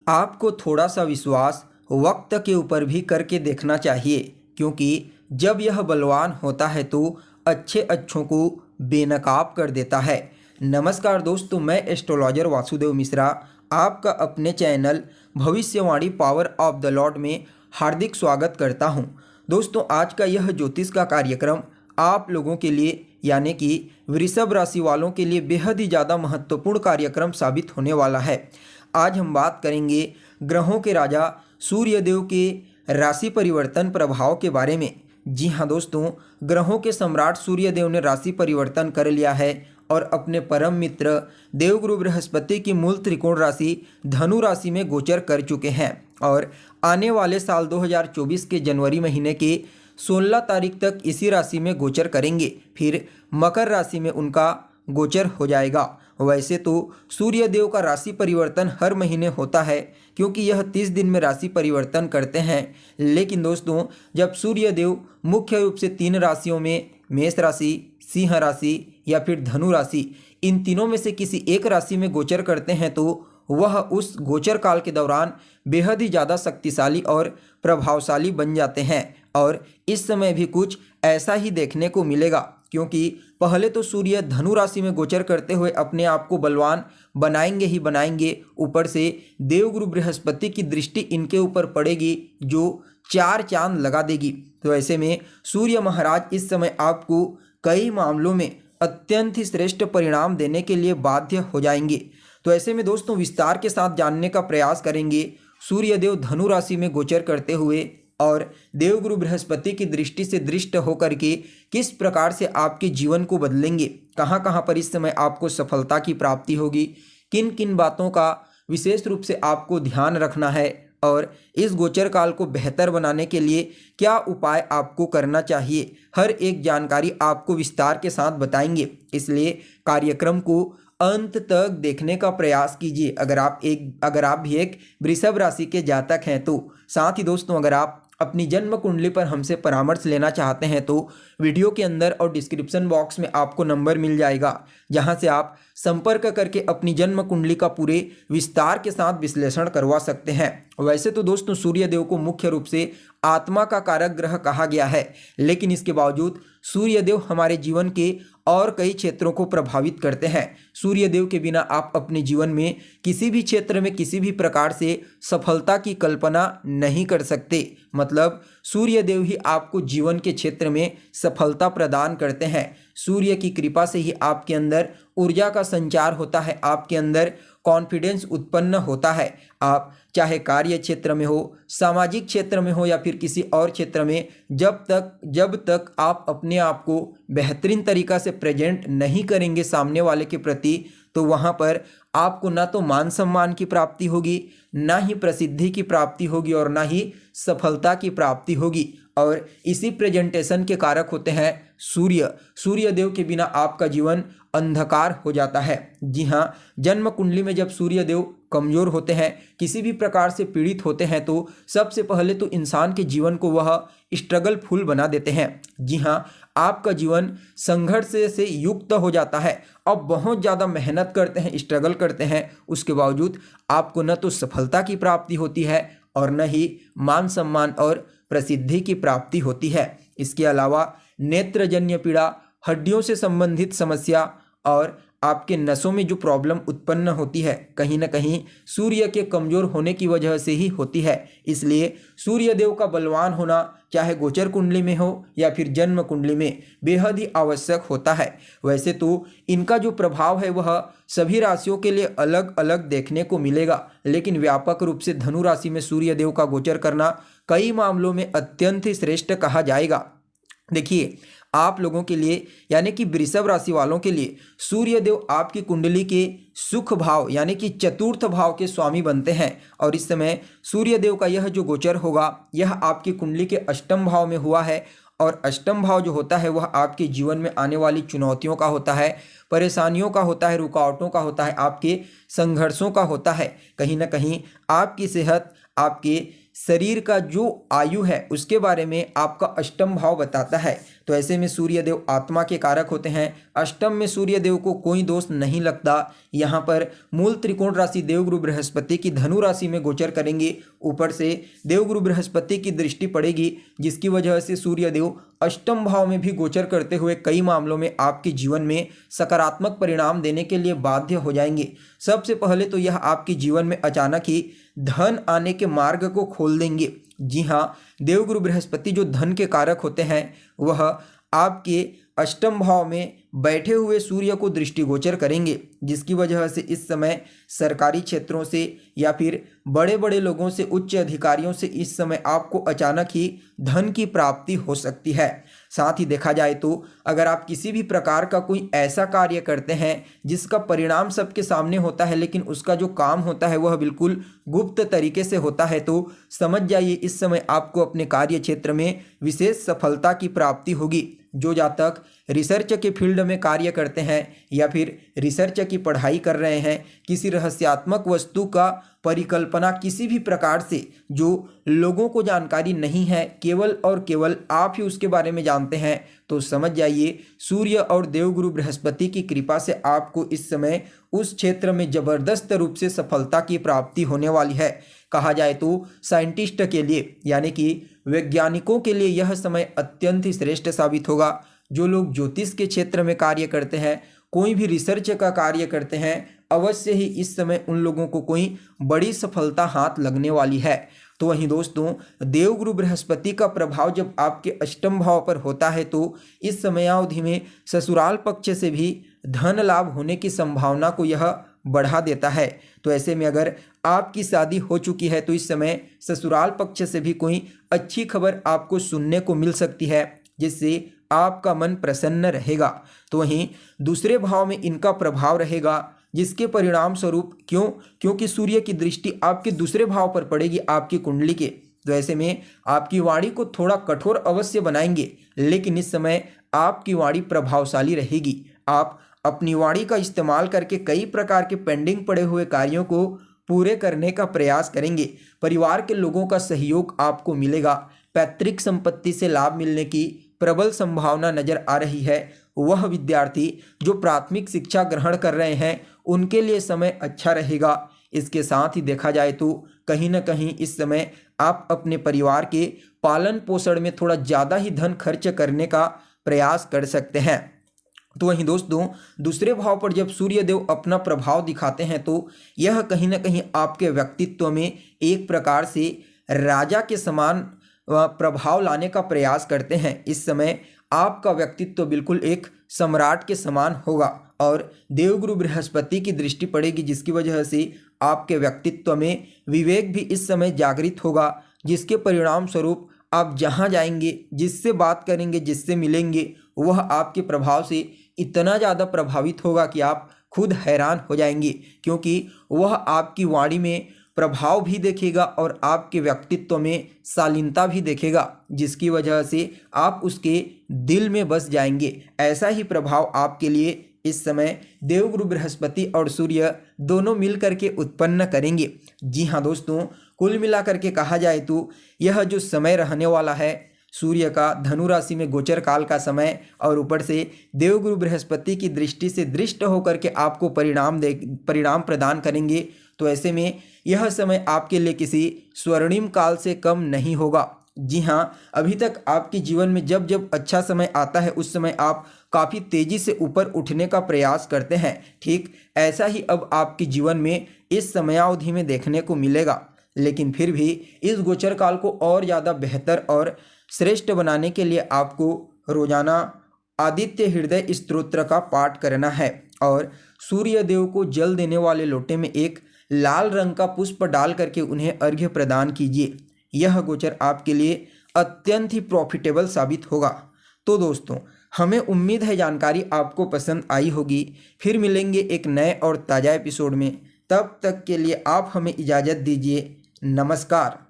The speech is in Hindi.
आपको थोड़ा सा विश्वास वक्त के ऊपर भी करके देखना चाहिए, क्योंकि जब यह बलवान होता है तो अच्छे अच्छों को बेनकाब कर देता है। नमस्कार दोस्तों, मैं एस्ट्रोलॉजर वासुदेव मिश्रा आपका अपने चैनल भविष्यवाणी पावर ऑफ द लॉर्ड में हार्दिक स्वागत करता हूं। दोस्तों, आज का यह ज्योतिष का कार्यक्रम आप लोगों के लिए यानी कि वृषभ राशि वालों के लिए बेहद ही ज़्यादा महत्वपूर्ण कार्यक्रम साबित होने वाला है। आज हम बात करेंगे ग्रहों के राजा सूर्यदेव के राशि परिवर्तन प्रभाव के बारे में। जी हाँ दोस्तों, ग्रहों के सम्राट सूर्यदेव ने राशि परिवर्तन कर लिया है और अपने परम मित्र देवगुरु बृहस्पति की मूल त्रिकोण राशि धनु राशि में गोचर कर चुके हैं और आने वाले साल 2024 के जनवरी महीने के 16 तारीख तक इसी राशि में गोचर करेंगे। फिर मकर राशि में उनका गोचर हो जाएगा। वैसे तो सूर्यदेव का राशि परिवर्तन हर महीने होता है, क्योंकि यह 30 दिन में राशि परिवर्तन करते हैं। लेकिन दोस्तों, जब सूर्यदेव मुख्य रूप से 3 राशियों में मेष राशि, सिंह राशि या फिर धनु राशि, इन तीनों में से किसी एक राशि में गोचर करते हैं तो वह उस गोचर काल के दौरान बेहद ही ज़्यादा शक्तिशाली और प्रभावशाली बन जाते हैं। और इस समय भी कुछ ऐसा ही देखने को मिलेगा, क्योंकि पहले तो सूर्य धनु राशि में गोचर करते हुए अपने आप को बलवान बनाएंगे ही बनाएंगे। ऊपर से देवगुरु बृहस्पति की दृष्टि इनके ऊपर पड़ेगी जो 4 चांद लगा देगी। तो ऐसे में सूर्य महाराज इस समय आपको कई मामलों में अत्यंत ही श्रेष्ठ परिणाम देने के लिए बाध्य हो जाएंगे। तो ऐसे में दोस्तों, विस्तार के साथ जानने का प्रयास करेंगे सूर्यदेव धनु राशि में गोचर करते हुए और देवगुरु बृहस्पति की दृष्टि से दृष्ट होकर के किस प्रकार से आपके जीवन को बदलेंगे, कहाँ कहाँ पर इस समय आपको सफलता की प्राप्ति होगी, किन किन बातों का विशेष रूप से आपको ध्यान रखना है और इस गोचर काल को बेहतर बनाने के लिए क्या उपाय आपको करना चाहिए, हर एक जानकारी आपको विस्तार के साथ बताएंगे। इसलिए कार्यक्रम को अंत तक देखने का प्रयास कीजिए। अगर आप भी एक वृषभ राशि के जातक हैं तो। साथ ही दोस्तों, अगर आप अपनी जन्म कुंडली पर हमसे परामर्श लेना चाहते हैं तो वीडियो के अंदर और डिस्क्रिप्शन बॉक्स में आपको नंबर मिल जाएगा, जहां से आप संपर्क करके अपनी जन्म कुंडली का पूरे विस्तार के साथ विश्लेषण करवा सकते हैं। वैसे तो दोस्तों, सूर्यदेव को मुख्य रूप से आत्मा का कारक ग्रह कहा गया है, लेकिन इसके बावजूद सूर्यदेव हमारे जीवन के और कई क्षेत्रों को प्रभावित करते हैं। सूर्यदेव के बिना आप अपने जीवन में किसी भी क्षेत्र में किसी भी प्रकार से सफलता की कल्पना नहीं कर सकते। मतलब सूर्यदेव ही आपको जीवन के क्षेत्र में सफलता प्रदान करते हैं। सूर्य की कृपा से ही आपके अंदर ऊर्जा का संचार होता है, आपके अंदर कॉन्फिडेंस उत्पन्न होता है। आप चाहे कार्य क्षेत्र में हो, सामाजिक क्षेत्र में हो या फिर किसी और क्षेत्र में, जब तक आप अपने आप को बेहतरीन तरीका से प्रेजेंट नहीं करेंगे सामने वाले के प्रति, तो वहाँ पर आपको ना तो मान सम्मान की प्राप्ति होगी, ना ही प्रसिद्धि की प्राप्ति होगी और ना ही सफलता की प्राप्ति होगी। और इसी प्रेजेंटेशन के कारक होते हैं सूर्यदेव के बिना आपका जीवन अंधकार हो जाता है। जी हाँ, जन्म कुंडली में जब सूर्यदेव कमजोर होते हैं, किसी भी प्रकार से पीड़ित होते हैं, तो सबसे पहले तो इंसान के जीवन को वह स्ट्रगल फुल बना देते हैं। जी हाँ, आपका जीवन संघर्ष से युक्त हो जाता है। अब बहुत ज़्यादा मेहनत करते हैं, स्ट्रगल करते हैं, उसके बावजूद आपको न तो सफलता की प्राप्ति होती है और न ही मान सम्मान और प्रसिद्धि की प्राप्ति होती है। इसके अलावा नेत्रजन्य पीड़ा, हड्डियों से संबंधित समस्या और आपके नसों में जो प्रॉब्लम उत्पन्न होती है, कहीं ना कहीं सूर्य के कमजोर होने की वजह से ही होती है। इसलिए सूर्यदेव का बलवान होना चाहे गोचर कुंडली में हो या फिर जन्म कुंडली में बेहद ही आवश्यक होता है। वैसे तो इनका जो प्रभाव है वह सभी राशियों के लिए अलग अलग देखने को मिलेगा, लेकिन व्यापक रूप से धनु राशि में सूर्यदेव का गोचर करना कई मामलों में अत्यंत ही श्रेष्ठ कहा जाएगा। देखिए, आप लोगों के लिए यानी कि वृषभ राशि वालों के लिए सूर्यदेव आपकी कुंडली के सुख भाव यानी कि चतुर्थ भाव के स्वामी बनते हैं और इस समय सूर्यदेव का यह जो गोचर होगा यह आपकी कुंडली के अष्टम भाव में हुआ है। और अष्टम भाव जो होता है वह आपके जीवन में आने वाली चुनौतियों का होता है, परेशानियों का होता है, रुकावटों का होता है, आपके संघर्षों का होता है। कहीं ना कहीं आपकी सेहत, आपके शरीर का जो आयु है उसके बारे में आपका अष्टम भाव बताता है। तो ऐसे में सूर्य देव आत्मा के कारक होते हैं। अष्टम में सूर्य देव को कोई दोष नहीं लगता। यहाँ पर मूल त्रिकोण राशि देवगुरु बृहस्पति की धनु राशि में गोचर करेंगे। ऊपर से देवगुरु बृहस्पति की दृष्टि पड़ेगी, जिसकी वजह से सूर्य देव अष्टम भाव में भी गोचर करते हुए कई मामलों में आपके जीवन में सकारात्मक परिणाम देने के लिए बाध्य हो जाएंगे। सबसे पहले तो यह आपके जीवन में अचानक ही धन आने के मार्ग को खोल देंगे। जी हाँ, देवगुरु बृहस्पति जो धन के कारक होते हैं वह आपके अष्टम भाव में बैठे हुए सूर्य को दृष्टिगोचर करेंगे, जिसकी वजह से इस समय सरकारी क्षेत्रों से या फिर बड़े बड़े लोगों से, उच्च अधिकारियों से इस समय आपको अचानक ही धन की प्राप्ति हो सकती है। साथ ही देखा जाए तो अगर आप किसी भी प्रकार का कोई ऐसा कार्य करते हैं जिसका परिणाम सबके सामने होता है, लेकिन उसका जो काम होता है वह बिल्कुल गुप्त तरीके से होता है, तो समझ जाइए इस समय आपको अपने कार्य क्षेत्र में विशेष सफलता की प्राप्ति होगी। जो जातक रिसर्च के फील्ड में कार्य करते हैं या फिर रिसर्च की पढ़ाई कर रहे हैं, किसी रहस्यात्मक वस्तु का परिकल्पना किसी भी प्रकार से जो लोगों को जानकारी नहीं है, केवल और केवल आप ही उसके बारे में जानते हैं, तो समझ जाइए सूर्य और देवगुरु बृहस्पति की कृपा से आपको इस समय उस क्षेत्र में जबरदस्त रूप से सफलता की प्राप्ति होने वाली है। कहा जाए तो साइंटिस्ट के लिए यानी कि वैज्ञानिकों के लिए यह समय अत्यंत ही श्रेष्ठ साबित होगा। जो लोग ज्योतिष के क्षेत्र में कार्य करते हैं, कोई भी रिसर्च का कार्य करते हैं, अवश्य ही इस समय उन लोगों को कोई बड़ी सफलता हाथ लगने वाली है। तो वहीं दोस्तों, देवगुरु बृहस्पति का प्रभाव जब आपके अष्टम भाव पर होता है तो इस समयावधि में ससुराल पक्ष से भी धन लाभ होने की संभावना को यह बढ़ा देता है। तो ऐसे में अगर आपकी शादी हो चुकी है तो इस समय ससुराल पक्ष से भी कोई अच्छी खबर आपको सुनने को मिल सकती है, जिससे आपका मन प्रसन्न रहेगा। तो वहीं दूसरे भाव में इनका प्रभाव रहेगा, जिसके परिणाम स्वरूप क्योंकि सूर्य की दृष्टि आपके दूसरे भाव पर पड़ेगी आपकी कुंडली के, तो ऐसे में आपकी वाणी को थोड़ा कठोर अवश्य बनाएंगे, लेकिन इस समय आपकी वाणी प्रभावशाली रहेगी। आप अपनी वाणी का इस्तेमाल करके कई प्रकार के पेंडिंग पड़े हुए कार्यों को पूरे करने का प्रयास करेंगे। परिवार के लोगों का सहयोग आपको मिलेगा। पैतृक संपत्ति से लाभ मिलने की प्रबल संभावना नजर आ रही है। वह विद्यार्थी जो प्राथमिक शिक्षा ग्रहण कर रहे हैं उनके लिए समय अच्छा रहेगा। इसके साथ ही देखा जाए तो कहीं ना कहीं इस समय आप अपने परिवार के पालन पोषण में थोड़ा ज़्यादा ही धन खर्च करने का प्रयास कर सकते हैं। तो वहीं दोस्तों, दूसरे भाव पर जब सूर्य देव अपना प्रभाव दिखाते हैं तो यह कहीं ना कहीं आपके व्यक्तित्व में एक प्रकार से राजा के समान प्रभाव लाने का प्रयास करते हैं। इस समय आपका व्यक्तित्व बिल्कुल एक सम्राट के समान होगा और देवगुरु बृहस्पति की दृष्टि पड़ेगी, जिसकी वजह से आपके व्यक्तित्व में विवेक भी इस समय जागृत होगा, जिसके परिणाम स्वरूप आप जहां जाएंगे, जिससे बात करेंगे, जिससे मिलेंगे, वह आपके प्रभाव से इतना ज़्यादा प्रभावित होगा कि आप खुद हैरान हो जाएंगे, क्योंकि वह आपकी वाणी में प्रभाव भी देखेगा और आपके व्यक्तित्व में शालीनता भी देखेगा, जिसकी वजह से आप उसके दिल में बस जाएंगे। ऐसा ही प्रभाव आपके लिए इस समय देवगुरु बृहस्पति और सूर्य दोनों मिलकर के उत्पन्न करेंगे। जी हाँ दोस्तों, कुल मिलाकर के कहा जाए तो यह जो समय रहने वाला है सूर्य का धनु राशि में गोचर काल का समय, और ऊपर से देवगुरु बृहस्पति की दृष्टि से दृष्ट होकर के आपको परिणाम प्रदान करेंगे। तो ऐसे में यह समय आपके लिए किसी स्वर्णिम काल से कम नहीं होगा। जी हाँ, अभी तक आपके जीवन में जब जब अच्छा समय आता है उस समय आप काफ़ी तेज़ी से ऊपर उठने का प्रयास करते हैं। ठीक ऐसा ही अब आपके जीवन में इस समयावधि में देखने को मिलेगा, लेकिन फिर भी इस गोचर काल को और ज़्यादा बेहतर और श्रेष्ठ बनाने के लिए आपको रोजाना आदित्य हृदय स्तोत्र का पाठ करना है और सूर्य देव को जल देने वाले लोटे में एक लाल रंग का पुष्प डाल करके उन्हें अर्घ्य प्रदान कीजिए। यह गोचर आपके लिए अत्यंत ही प्रॉफिटेबल साबित होगा। तो दोस्तों, हमें उम्मीद है जानकारी आपको पसंद आई होगी। फिर मिलेंगे एक नए और ताज़ा एपिसोड में। तब तक के लिए आप हमें इजाज़त दीजिए। नमस्कार।